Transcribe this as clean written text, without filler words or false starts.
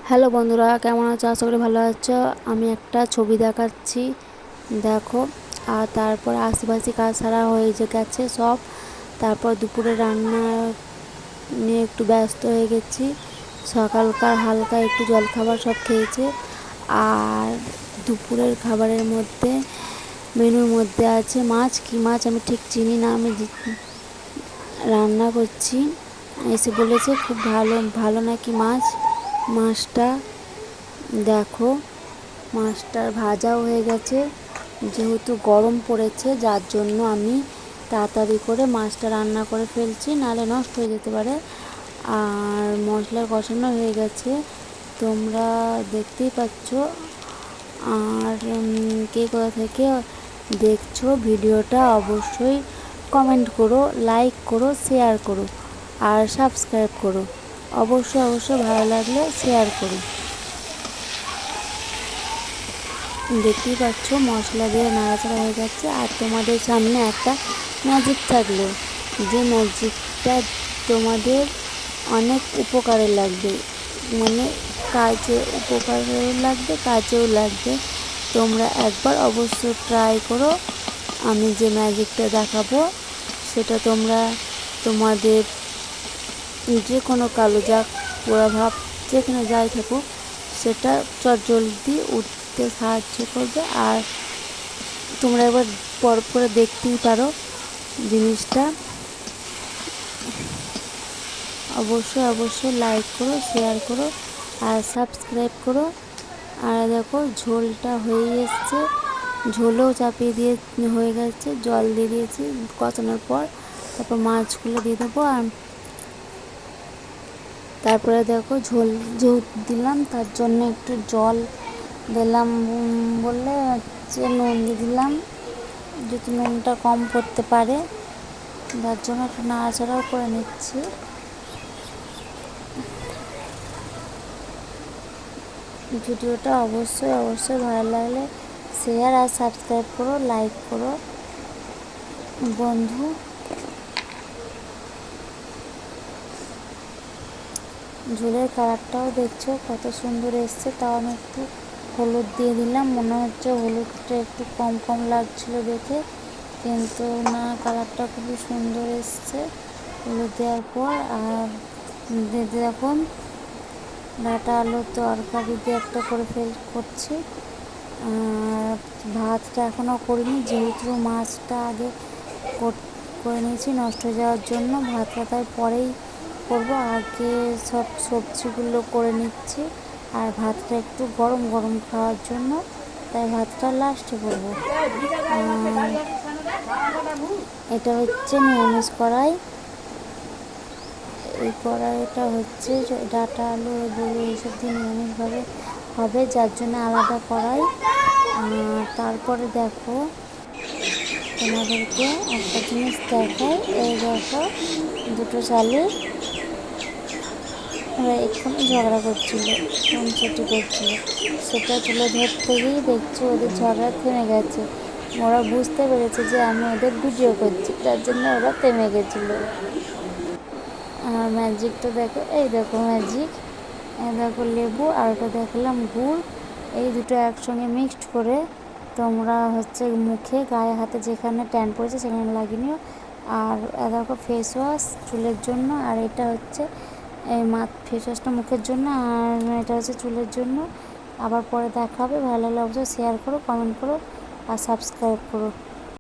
Hello বন্ধুরা, কেমন আছো? আশা করি ভালো আছো। আমি একটা ছবি দেখাচ্ছি, দেখো। আর তারপর আশেপাশে কাজ সারা হয়ে গেছে সব। তারপর দুপুরে রান্না নিয়ে একটু ব্যস্ত হয়ে গেছি। সকালকার হালকা একটু জলখাবার সব খেয়েছে। আর দুপুরের খাবারের মধ্যে মেনুর মধ্যে আছে মাছ। কি মাছ আমি ঠিক চিনি না, আমি রান্না করছি। এসে বলেছে খুব ভালো ভালো নাকি মাছটা দেখো। মাছটার ভাজাও হয়ে গেছে। যেহেতু গরম পড়েছে যার জন্য আমি তাড়াতাড়ি করে মাছটা রান্না করে ফেলছি, নাহলে নষ্ট হয়ে যেতে পারে। আর মশলা কষানো হয়ে গেছে, তোমরা দেখতেই পাচ্ছ। আর কে কোথা থেকে দেখছো ভিডিওটা অবশ্যই কমেন্ট করো, লাইক করো, শেয়ার করো আর সাবস্ক্রাইব করো। অবশ্যই ভালো লাগলে শেয়ার করো। দেখতেই পাচ্ছ মশলা দিয়ে নাড়াচাড়া হয়ে যাচ্ছে। আর তোমাদের সামনে একটা ম্যাজিক থাকলো, যে ম্যাজিকটা তোমাদের অনেক উপকারে লাগবে, মানে কাজে উপকারেও লাগবে, কাজেও লাগবে। তোমরা একবার অবশ্যই ট্রাই করো। আমি যে ম্যাজিকটা দেখাবো সেটা তোমরা তোমাদের যে কোনো কালো জাগ, পোড়া ভাব, যেখানে যাই থাকুক সেটা চটজলদি উঠতে সাহায্য করবে। আর তোমরা একবার পরে দেখতেই পারো জিনিসটা। অবশ্যই লাইক করো, শেয়ার করো আর সাবস্ক্রাইব করো। আর দেখো ঝোলটা হয়ে এসছে, ঝোলও চাপিয়ে দিয়ে হয়ে গেছে, জল দিয়ে দিয়েছি কষানোর পর। তারপর মাছগুলো দিয়ে দেবো। আর তারপরে দেখো ঝোল যেহেতু দিলাম তার জন্য একটু জল দিলাম, বললে হচ্ছে নুন দিয়ে দিলাম, যদি নুনটা কম পড়তে পারে, তার জন্য একটু নাড়াচাড়াও করে নিচ্ছি। ভিডিওটা অবশ্যই ভালো লাগলে শেয়ার আর সাবস্ক্রাইব করো, লাইক করো বন্ধু। ঝোলের কালারটাও দেখছো কত সুন্দর এসছে। তাও আমি একটু হলুদ দিয়ে দিলাম, মনে হচ্ছে হলুদটা একটু কম লাগছিল দেখে, কিন্তু না, কালারটা খুবই সুন্দর এসছে হলুদ দেওয়ার পর। আর দেখুন ডাঁটা আলুর তরকারি দিয়ে একটা করে করছি। আর ভাতটা এখনও করিনি, যেহেতু মাছটা আগে করে নিয়েছি নষ্ট হয়ে যাওয়ার জন্য। ভাতটা তাই পরেই করবো, আগে সব সবজিগুলো করে নিচ্ছি। আর ভাতটা একটু গরম খাওয়ার জন্য, তাই ভাতটা লাস্টে করবো। এটা হচ্ছে নিরামিষ কড়াই। এই কড়াইটা হচ্ছে ডাঁটা আলু এগুলো এইসব দিয়ে নিরামিষভাবে হবে, যার জন্য আলাদা কড়াই। তারপরে দেখো তোমাদেরকে একটা জিনিস দেখাই। এই দেখো দুটো শালিক, ওরা এক্ষুনি ঝগড়া করছিল, খুনসুটি করছিল, সেটা তুলে ধরতে গিয়েই দেখছি ওদের ঝগড়া থেমে গেছে। ওরা বুঝতে পেরেছে যে আমি ওদের ভিডিও করছি, তার জন্য ওরা থেমে গেছিলো। আর ম্যাজিকটা দেখো, এই দেখো ম্যাজিক, এই দেখো লেবু, আর ওটা দেখলাম গুড়। এই দুটো একসঙ্গে মিক্সড করে তোমরা হচ্ছে মুখে, গায়ে, হাতে যেখানে ট্যান পড়েছে সেখানে লাগিয়ে নিও। আর দেখো ফেস ওয়াশ চুলের জন্য, আর এটা হচ্ছে এই ফেস ওয়াশটা মুখের জন্য, আর এটা হচ্ছে চুলের জন্য। আবার পরে দেখা হবে। ভালো লাগলে অবশ্যই শেয়ার করো, কমেন্ট করো আর সাবস্ক্রাইব করো।